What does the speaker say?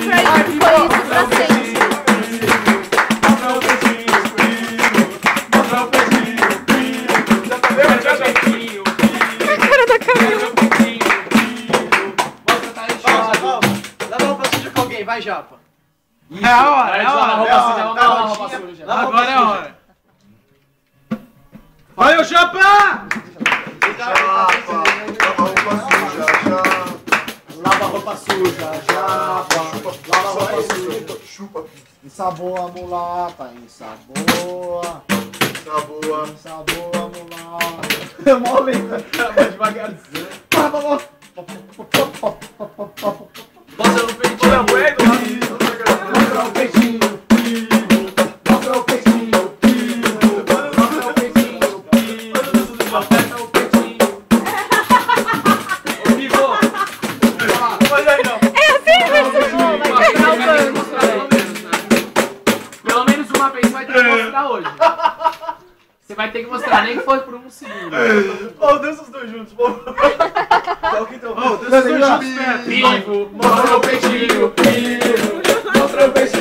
pra isso, foi isso pra sempre. A cara da Camila. Lava a roupa suja com alguém, vai, Japa. É a hora, é a hora. Agora é a hora. Vai, ô Japa! Lava a roupa suja, Japa. Lava a roupa suja. Chupa. Ensaboa, mulata, ensaboa. Ensaboa. Ensaboa, mulata. Mó lenta. Vai devagarzinho. Bota no peitinho. Mostra o peitinho. Mostra o peitinho. Mostra o peitinho. Aperta o peitinho. Ô, Pivô. Olha aí, não. É assim mesmo, vai pegar o banco. Pelo menos uma vez vai ter que mostrar hoje. Você vai ter que mostrar, nem que for por um segundo. Ô, dança os dois juntos, pô. Ô, dança os dois juntos, Pivo, mostra o peitinho. Pivo, mostra o peitinho.